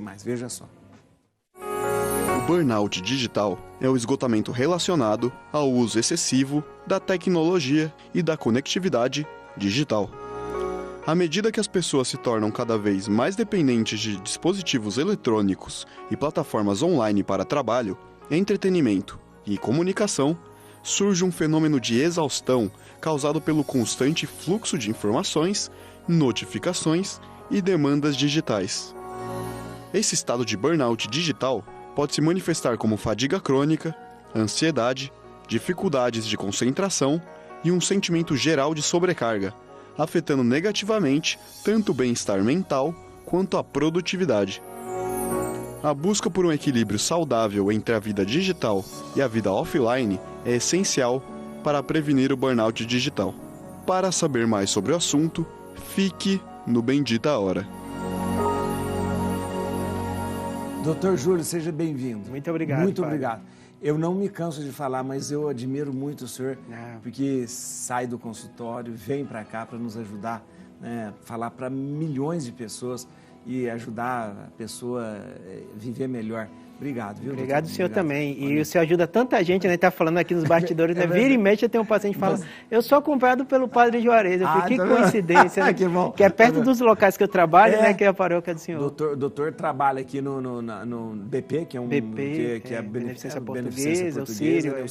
mais, veja só. O burnout digital é o esgotamento relacionado ao uso excessivo da tecnologia e da conectividade digital. À medida que as pessoas se tornam cada vez mais dependentes de dispositivos eletrônicos e plataformas online para trabalho, entretenimento e comunicação, surge um fenômeno de exaustão causado pelo constante fluxo de informações, notificações e demandas digitais. Esse estado de burnout digital pode se manifestar como fadiga crônica, ansiedade, dificuldades de concentração e um sentimento geral de sobrecarga, afetando negativamente tanto o bem-estar mental quanto a produtividade. A busca por um equilíbrio saudável entre a vida digital e a vida offline é essencial para prevenir o burnout digital. Para saber mais sobre o assunto, fique no Bendita Hora. Doutor Júlio, seja bem-vindo. Muito obrigado. Muito padre. obrigado. Eu não me canso de falar, mas eu admiro muito o senhor, porque sai do consultório, vem para cá para nos ajudar, né, falar para milhões de pessoas e ajudar a pessoa a viver melhor. Obrigado, viu? Obrigado, doutor? senhor Obrigado. também. E o senhor ajuda tanta gente, né? Tá falando aqui nos bastidores, né? Vira e mexe, tem um paciente que fala, eu sou acompanhado pelo padre Juarez. Eu falei, que coincidência, né? Que bom. Que é perto dos locais que eu trabalho, né? Que é a paróquia do senhor. Doutor trabalha aqui no BP, que é um BP, que é Beneficência Portuguesa, Portuguesa, né?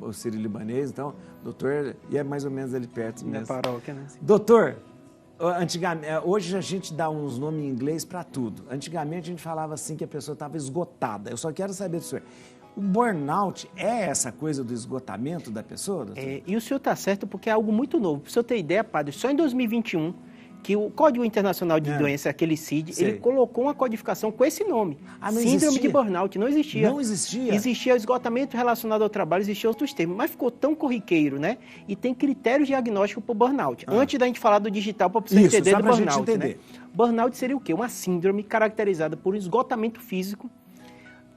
o Sírio libanês, então, doutor, e é mais ou menos ali perto mesmo. Na paróquia, né? Doutor, antigamente, hoje a gente dá uns nomes em inglês para tudo. Antigamente a gente falava assim que a pessoa estava esgotada. Eu só quero saber do senhor, o burnout é essa coisa do esgotamento da pessoa, doutor? E o senhor está certo porque é algo muito novo. Para o senhor ter ideia, padre, só em 2021, que o Código Internacional de Doença, aquele CID, Sei. ele colocou uma codificação com esse nome. Não Síndrome existia? de burnout. Não existia. Não existia? Existia esgotamento relacionado ao trabalho, existiam outros termos, mas ficou tão corriqueiro, né? E tem critérios diagnósticos para o burnout. Antes da gente falar do digital, para você entender só do pra burnout, gente entender. né? Burnout seria o quê? Uma síndrome caracterizada por esgotamento físico,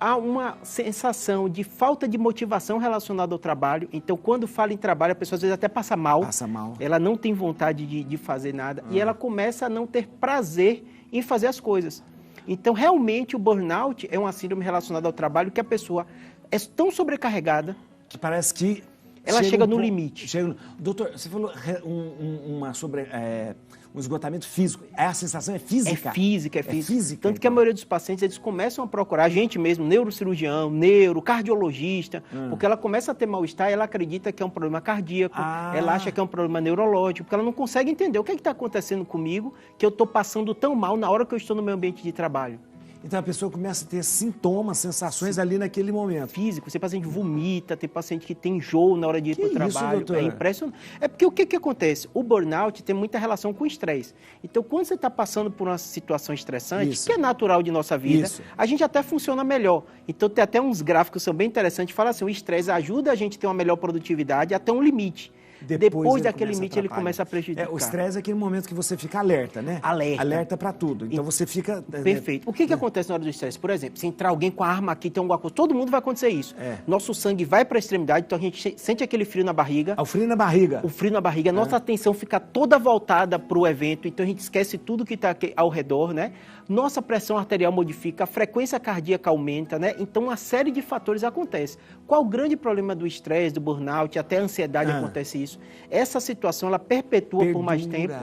há uma sensação de falta de motivação relacionada ao trabalho. Então, quando fala em trabalho, a pessoa às vezes até passa mal. Passa mal. Ela não tem vontade de fazer nada. E ela começa a não ter prazer em fazer as coisas. Então, realmente, o burnout é uma síndrome relacionada ao trabalho que a pessoa é tão sobrecarregada Que parece que... ela chega no limite. Doutor, você falou um esgotamento físico. A sensação é física? É física. Tanto que a então. maioria dos pacientes, eles começam a procurar a gente mesmo, neurocirurgião, cardiologista, porque ela começa a ter mal-estar e ela acredita que é um problema cardíaco, ela acha que é um problema neurológico, porque ela não consegue entender o que está acontecendo comigo, que eu estou passando tão mal na hora que eu estou no meu ambiente de trabalho. Então a pessoa começa a ter sintomas, sensações ali naquele momento. Físico, tem paciente que vomita, tem paciente que tem enjoo na hora de ir para o trabalho. doutor? É impressionante. É porque o que acontece? O burnout tem muita relação com o estresse. Então, quando você está passando por uma situação estressante, que é natural de nossa vida, a gente até funciona melhor. Então, tem até uns gráficos que são bem interessantes, fala assim, o estresse ajuda a gente a ter uma melhor produtividade até um limite. Depois daquele limite, ele começa a prejudicar. O estresse é aquele momento que você fica alerta, né? Alerta para tudo. Então você fica... Perfeito. O que acontece na hora do estresse? Por exemplo, se entrar alguém com a arma aqui, tem alguma coisa, todo mundo vai acontecer isso. Nosso sangue vai para a extremidade, então a gente sente aquele frio na barriga. O frio na barriga. O frio na barriga. Nossa atenção fica toda voltada para o evento, então a gente esquece tudo que está ao redor, né? Nossa pressão arterial modifica, a frequência cardíaca aumenta, né? Então uma série de fatores acontece. Qual o grande problema do estresse, do burnout, até a ansiedade acontece isso? Essa situação, ela perpetua por mais tempo.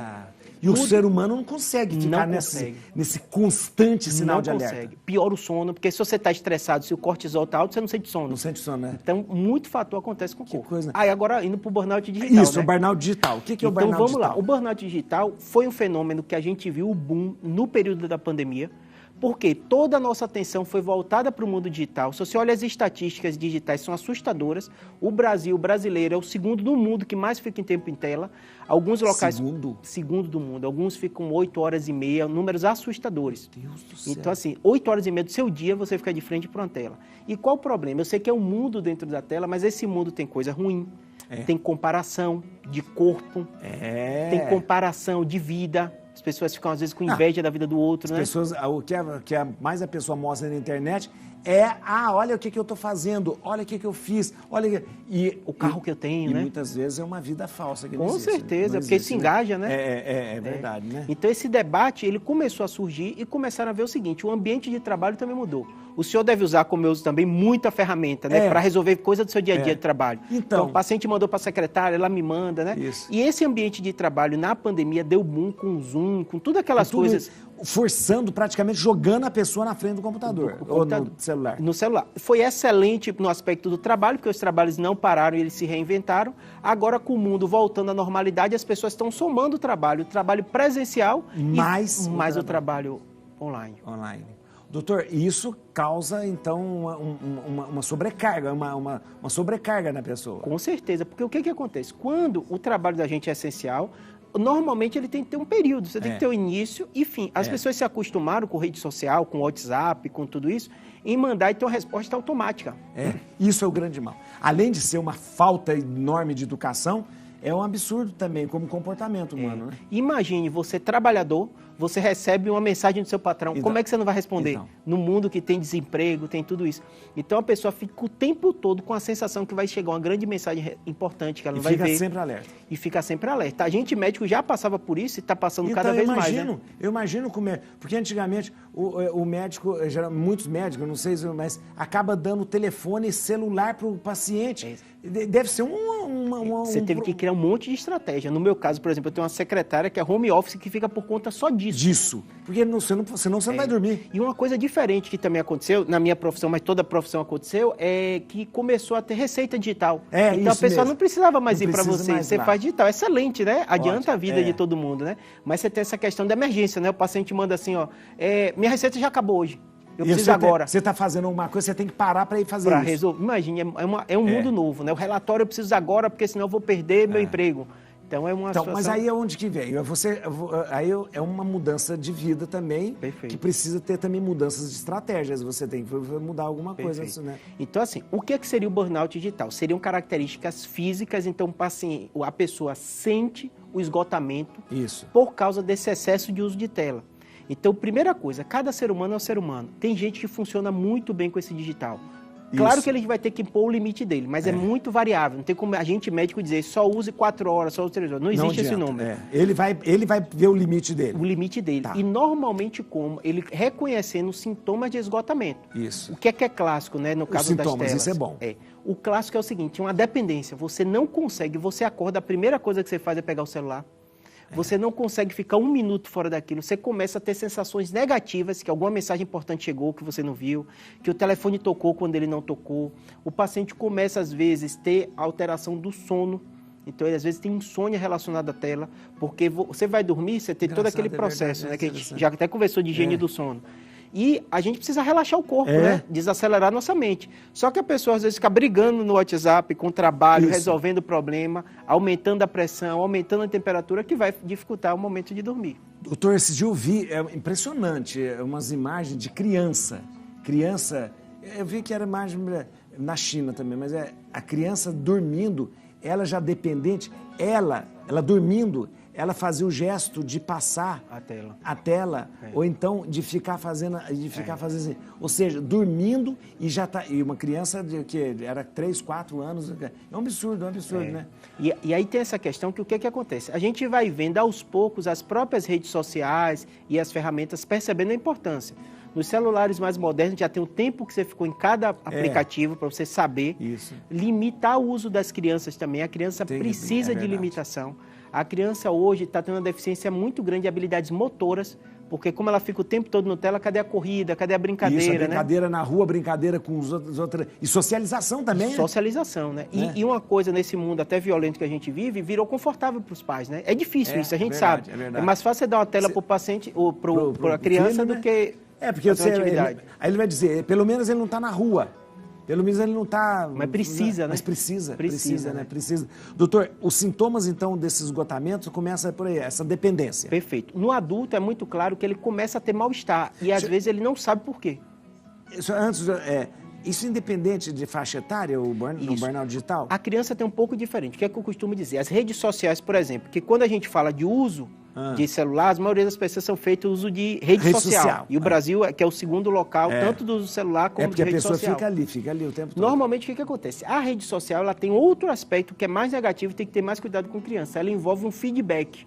E o ser humano não consegue ficar nesse constante sinal de alerta. Não consegue. Piora o sono, porque se você está estressado, se o cortisol está alto, você não sente sono. Não sente sono, né? Então, muito fator acontece com o corpo. Coisa. Agora, indo para o burnout digital, Isso, né? o burnout digital. O que é o burnout digital? Então, vamos lá. O burnout digital foi um fenômeno que a gente viu o boom no período da pandemia, porque toda a nossa atenção foi voltada para o mundo digital. Se você olha as estatísticas digitais, são assustadoras. O brasileiro, é o segundo do mundo que mais fica em tempo em tela. Alguns locais... Segundo do mundo. Alguns ficam 8 horas e meia, números assustadores. Meu Deus do céu. Então, assim, 8 horas e meia do seu dia você fica de frente para uma tela. E qual o problema? Eu sei que é um mundo dentro da tela, mas esse mundo tem coisa ruim, tem comparação de corpo, tem comparação de vida. As pessoas ficam, às vezes, com inveja da vida do outro, né? As pessoas, o que mais a pessoa mostra na internet olha o que eu estou fazendo, olha o que eu fiz, olha e o carro que eu tenho, né? E muitas vezes é uma vida falsa que não Com existe, certeza, não porque existe, se engaja, né? É verdade, né? Então esse debate, ele começou a surgir e começaram a ver o seguinte, o ambiente de trabalho também mudou. O senhor deve usar, como eu uso também, muita ferramenta, né? Para resolver coisa do seu dia a dia de trabalho. Então o paciente mandou para a secretária, ela me manda, né? Isso. E esse ambiente de trabalho na pandemia deu boom com o Zoom, com todas aquelas coisas. Forçando, praticamente jogando a pessoa na frente do computador. Ou no celular. No celular. Foi excelente no aspecto do trabalho, porque os trabalhos não pararam e eles se reinventaram. Agora, com o mundo voltando à normalidade, as pessoas estão somando o trabalho presencial mais o trabalho online. Doutor, isso causa, então, uma sobrecarga, uma sobrecarga na pessoa. Com certeza, porque o que acontece? Quando o trabalho da gente é essencial, normalmente ele tem que ter um período, você tem que ter o início e fim. As pessoas se acostumaram com rede social, com WhatsApp, com tudo isso, em mandar e ter uma resposta automática. Isso é o grande mal. Além de ser uma falta enorme de educação, é um absurdo também como comportamento humano. Né? Imagine você, trabalhador, você recebe uma mensagem do seu patrão. Então, como é que você não vai responder? No mundo que tem desemprego, tem tudo isso. Então a pessoa fica o tempo todo com a sensação que vai chegar uma grande mensagem importante que ela não vai ver. E fica sempre alerta. E fica sempre alerta. A gente médico já passava por isso e está passando cada vez mais. Né? Eu imagino como é. Porque antigamente o médico, muitos médicos, não sei, mas acaba dando telefone e celular para o paciente. Deve ser Você teve que criar um monte de estratégia. No meu caso, por exemplo, eu tenho uma secretária que é home office que fica por conta só disso. Porque senão você não vai dormir. E uma coisa diferente que também aconteceu, na minha profissão, mas toda a profissão aconteceu, é que começou a ter receita digital. Então a pessoa não precisava mais ir para você faz digital. Excelente, né? Adianta a vida de todo mundo, né? Mas você tem essa questão da emergência, né? O paciente manda assim, minha receita já acabou hoje. Eu preciso agora. Você está fazendo uma coisa, você tem que parar para ir fazer isso. Resolver. Imagine, é um mundo novo, né? O relatório eu preciso agora, porque senão eu vou perder meu emprego. Então é uma situação... Mas aí é onde que vem? Aí é uma mudança de vida também, que precisa ter também mudanças de estratégias. Você tem que mudar alguma coisa. Assim, né? Então, assim, o que seria o burnout digital? Seriam características físicas, então, assim, a pessoa sente o esgotamento por causa desse excesso de uso de tela. Então, primeira coisa, cada ser humano é um ser humano. Tem gente que funciona muito bem com esse digital. Claro que ele vai ter que impor o limite dele, mas é muito variável. Não tem como a gente médico dizer só use 4 horas, só use 3 horas. Não existe esse número. Ele vai ver o limite dele. O limite dele. E normalmente como? Ele reconhecendo os sintomas de esgotamento. Isso. O que é clássico, né, no caso das telas? Isso é bom. O clássico é o seguinte, uma dependência. Você não consegue, você acorda, a primeira coisa que você faz é pegar o celular. Você não consegue ficar 1 minuto fora daquilo. Você começa a ter sensações negativas, que alguma mensagem importante chegou, que você não viu, que o telefone tocou quando ele não tocou. O paciente começa, às vezes, a ter alteração do sono. Então, ele, às vezes, tem insônia relacionada à tela, porque você vai dormir, você tem todo aquele processo, né, que a gente já até conversou de higiene do sono. E a gente precisa relaxar o corpo, né? Desacelerar nossa mente. Só que a pessoa, às vezes, fica brigando no WhatsApp com o trabalho, resolvendo o problema, aumentando a pressão, aumentando a temperatura, que vai dificultar o momento de dormir. Doutor, esse dia eu vi, é impressionante, umas imagens de criança. Eu vi que era imagem na China também, mas a criança dormindo, ela já dependente, ela dormindo, ela fazia o gesto de passar a tela ou então de ficar fazendo assim. Ou seja, dormindo e já tá. E uma criança que era 3, 4 anos. É um absurdo, né? E aí tem essa questão que o que acontece? A gente vai vendo aos poucos as próprias redes sociais e as ferramentas percebendo a importância. Nos celulares mais modernos já tem o tempo que você ficou em cada aplicativo para você saber. Limitar o uso das crianças também. A criança precisa de limitação. A criança hoje está tendo uma deficiência muito grande de habilidades motoras, porque como ela fica o tempo todo no tela, cadê a corrida, cadê a brincadeira, Isso, a brincadeira na rua, brincadeira com os outros... E socialização também, né? Socialização, né? E uma coisa nesse mundo até violento que a gente vive, virou confortável para os pais, né? É difícil isso, a gente sabe. É mais fácil você dar uma tela para o paciente, ou para a criança, do que... Porque aí ele vai dizer, pelo menos ele não está na rua. Pelo menos ele não está... Mas precisa, né? Mas precisa, né? Precisa. Doutor, os sintomas, então, desses esgotamentos começam por aí, essa dependência. Perfeito. No adulto é muito claro que ele começa a ter mal-estar e, às vezes, ele não sabe por quê. Isso independente de faixa etária, o burnout digital? A criança tem um pouco diferente. O que é que eu costumo dizer? As redes sociais, por exemplo, que quando a gente fala de uso, de celular, a maioria das pessoas são feitas uso de rede social. E o Brasil, que é o segundo local, tanto do celular como de rede social. Porque a pessoa fica ali o tempo todo. Normalmente, o que acontece? A rede social, ela tem outro aspecto que é mais negativo e tem que ter mais cuidado com criança. Ela envolve um feedback.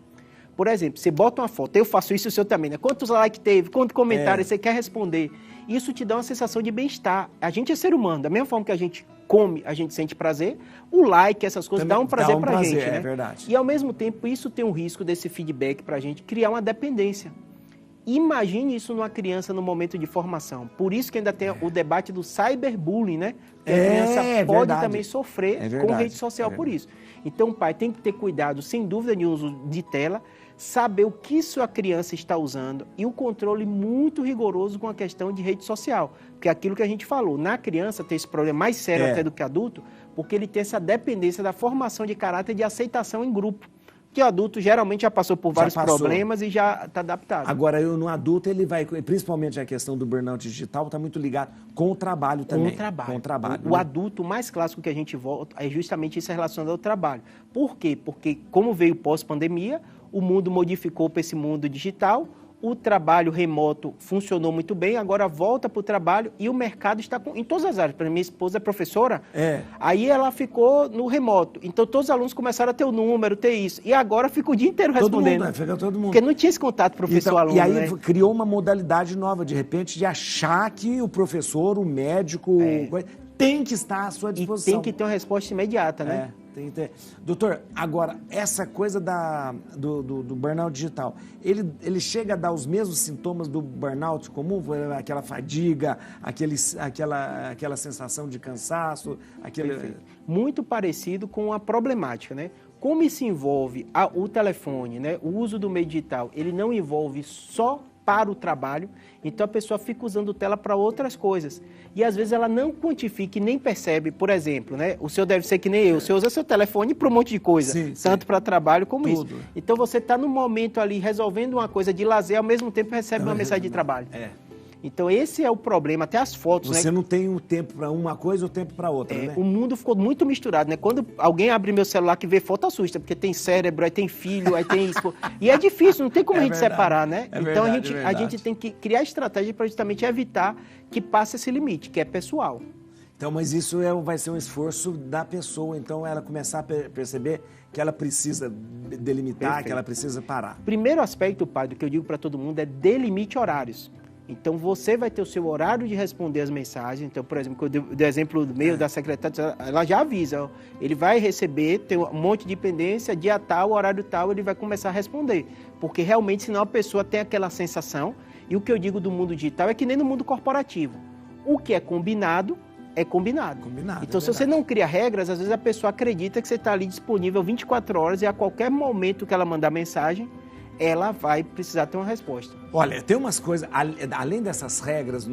Por exemplo, você bota uma foto, eu faço isso, o seu também, né? Quantos likes teve, quantos comentários você quer responder. Isso te dá uma sensação de bem-estar. A gente é ser humano, da mesma forma que a gente come, a gente sente prazer, o like, essas coisas, também dá um prazer pra gente, né? É verdade. E ao mesmo tempo, isso tem um risco desse feedback pra gente criar uma dependência. Imagine isso numa criança no momento de formação. Por isso que ainda tem o debate do cyberbullying, né? Que a criança pode também sofrer com rede social por isso. Então, o pai tem que ter cuidado, sem dúvida, de uso de tela, saber o que sua criança está usando e o controle muito rigoroso com a questão de rede social. Porque aquilo que a gente falou, na criança tem esse problema mais sério até do que adulto, porque ele tem essa dependência da formação de caráter e de aceitação em grupo. Que o adulto geralmente já passou por vários problemas e já está adaptado. Agora, no adulto, ele vai, principalmente a questão do burnout digital, está muito ligado com o trabalho também. Com o trabalho. O adulto mais clássico que a gente volta é justamente isso relacionado ao trabalho. Por quê? Porque, como veio pós-pandemia, o mundo modificou para esse mundo digital, o trabalho remoto funcionou muito bem, agora volta para o trabalho e o mercado está em todas as áreas. Minha esposa é professora, aí ela ficou no remoto. Então, todos os alunos começaram a ter o número, ter isso. E agora fica o dia inteiro respondendo. Fica todo mundo. Porque não tinha esse contato professor-aluno. E aí criou uma modalidade nova, de repente, de achar que o professor, o médico, tem que estar à sua disposição. E tem que ter uma resposta imediata, né? Tem que ter. Doutor, agora, essa coisa do burnout digital, ele chega a dar os mesmos sintomas do burnout comum? Aquela fadiga, aquela sensação de cansaço? Muito parecido com a problemática, né? Como isso envolve o telefone, né? O uso do meio digital, ele não envolve só para o trabalho, então a pessoa fica usando tela para outras coisas. E às vezes ela não quantifica e nem percebe, por exemplo, né? O senhor deve ser que nem eu, o senhor usa seu telefone para um monte de coisa, tanto para trabalho como tudo. Isso. Então você está no momento ali resolvendo uma coisa de lazer, ao mesmo tempo recebe uma mensagem de trabalho. Então esse é o problema, até as fotos, Você não tem o tempo para uma coisa ou o tempo para outra, né? O mundo ficou muito misturado, né? Quando alguém abre meu celular que vê foto, assusta, porque tem cérebro, aí tem filho, aí tem isso. E é difícil, não tem como a gente separar, né? Então a gente tem que criar estratégia para justamente evitar que passe esse limite, que é pessoal. Então, mas isso vai ser um esforço da pessoa, então ela começar a perceber que ela precisa delimitar, que ela precisa parar. Primeiro aspecto, padre, que eu digo para todo mundo é delimite horários. Então, você vai ter o seu horário de responder as mensagens. Então, por exemplo, do exemplo meu da secretária, ela já avisa, ó, ele vai receber, tem um monte de pendência, dia tal, horário tal, ele vai começar a responder. Porque realmente, senão a pessoa tem aquela sensação. E o que eu digo do mundo digital é que nem no mundo corporativo. O que é combinado, é combinado. Então, se você não cria regras, às vezes a pessoa acredita que você está ali disponível 24 horas e a qualquer momento que ela mandar mensagem, ela vai precisar ter uma resposta. Olha, tem umas coisas, além dessas regras,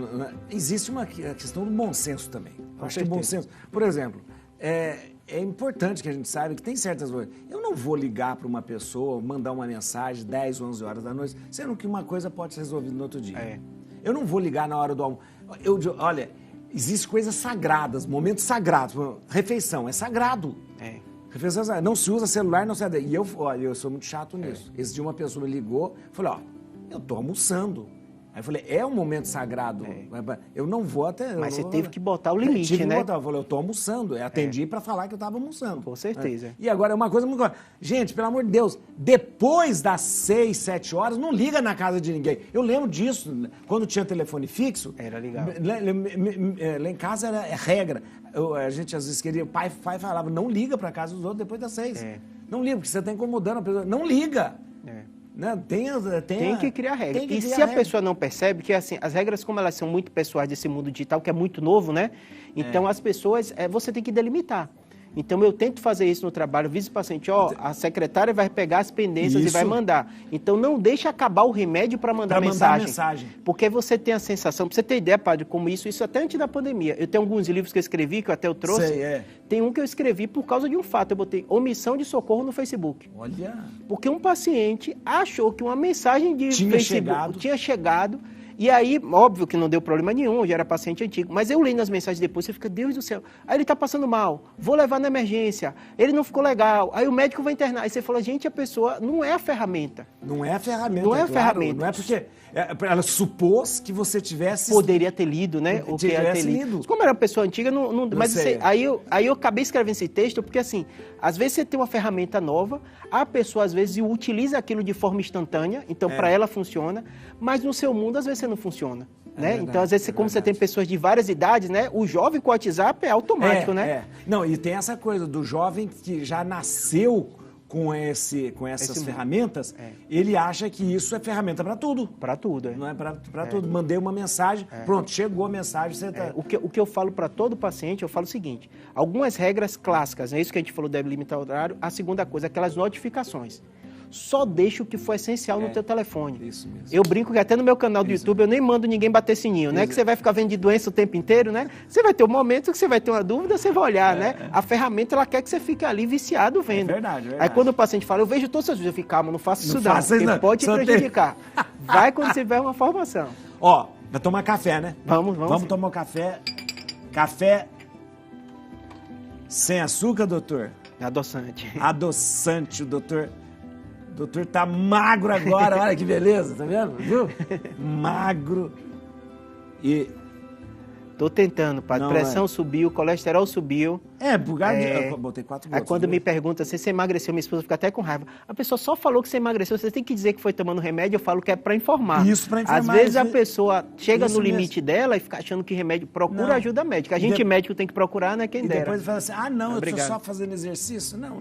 existe uma questão do bom senso também. Acho que bom senso. Por exemplo, é importante que a gente saiba que tem certas coisas. Eu não vou ligar para uma pessoa, mandar uma mensagem 10, 11 horas da noite, sendo que uma coisa pode ser resolvida no outro dia. Eu não vou ligar na hora do almoço. Olha, existem coisas sagradas, momentos sagrados. Refeição é sagrado. Não se usa celular, não se... E eu sou muito chato nisso. Esse dia uma pessoa me ligou, falei, eu tô almoçando. Aí eu falei, é um momento sagrado. Eu não vou até... Mas você teve que botar o limite, né? Eu falei, eu tô almoçando. Eu atendi para falar que eu tava almoçando. Com certeza. E agora é uma coisa muito... Gente, pelo amor de Deus, depois das 6, 7 horas, não liga na casa de ninguém. Eu lembro disso, quando tinha telefone fixo. Era legal. Lá em casa era regra. A gente às vezes queria... O pai falava, não liga para casa dos outros depois das 6. Não liga, porque você tá incomodando a pessoa. Não liga. Né? Tem que criar regra. E se a pessoa não percebe que assim, as regras, como elas são muito pessoais desse mundo digital, que é muito novo, né? Então as pessoas, você tem que delimitar. Então eu tento fazer isso no trabalho, aviso o paciente, a secretária vai pegar as pendências e vai mandar. Então não deixe acabar o remédio para mandar mensagem. Porque você tem a sensação, para você ter ideia, padre, como isso até antes da pandemia. Eu tenho alguns livros que eu escrevi, que eu até trouxe. Tem um que eu escrevi por causa de um fato. Eu botei omissão de socorro no Facebook. Olha! Porque um paciente achou que uma mensagem de Facebook tinha chegado. E aí, óbvio que não deu problema nenhum, eu já era paciente antigo, mas eu lendo as mensagens depois, você fica, Deus do céu, aí ele está passando mal, vou levar na emergência, ele não ficou legal, aí o médico vai internar. Aí você fala, gente, a pessoa não é a ferramenta. Não é a ferramenta, Não é a claro, ferramenta. não é porque ela supôs que você tivesse... Poderia ter lido, né? O que ia ter lido. Como era uma pessoa antiga, mas aí eu acabei escrevendo esse texto porque, assim, às vezes você tem uma ferramenta nova, a pessoa, às vezes, utiliza aquilo de forma instantânea, então, para ela funciona, mas no seu mundo, às vezes, você não funciona. Né? Verdade, então, às vezes, como você tem pessoas de várias idades, né? O jovem com o WhatsApp é automático, né? Não, e tem essa coisa do jovem que já nasceu com essas ferramentas, ele acha que isso é ferramenta para tudo. Para tudo, Não é para tudo. Mandei uma mensagem, pronto, chegou a mensagem, você tá... O que eu falo para todo paciente, eu falo o seguinte, algumas regras clássicas, é isso que a gente falou, deve limitar o horário. A segunda coisa, aquelas notificações. Só deixa o que for essencial no teu telefone. Isso mesmo. Eu brinco que até no meu canal do YouTube eu nem mando ninguém bater sininho, né? Que você vai ficar vendo de doença o tempo inteiro, né? Você vai ter um momento que você vai ter uma dúvida, você vai olhar, né? A ferramenta, ela quer que você fique ali viciado vendo. Verdade. Aí quando o paciente fala, eu vejo todas as vezes, eu fico, calma, não faça isso não, porque pode te Só prejudicar. Vai quando você tiver uma formação. Ó, vai tomar café, né? Vamos tomar um café. Café sem açúcar, doutor? Adoçante. Adoçante, o doutor tá magro agora, olha que beleza, tá vendo? Viu? Magro e... Tô tentando, padre. Pressão subiu, colesterol subiu. Por causa eu botei 4 gotas. Aí quando me pergunta se você emagreceu, minha esposa fica até com raiva. A pessoa só falou que você emagreceu, você tem que dizer que foi tomando remédio, eu falo que é para informar. Isso, para informar. Às vezes a pessoa chega no limite dela e fica achando que remédio, procura ajuda médica. A gente médico tem que procurar, né, quem dera. E depois fala assim, eu tô só fazendo exercício. Não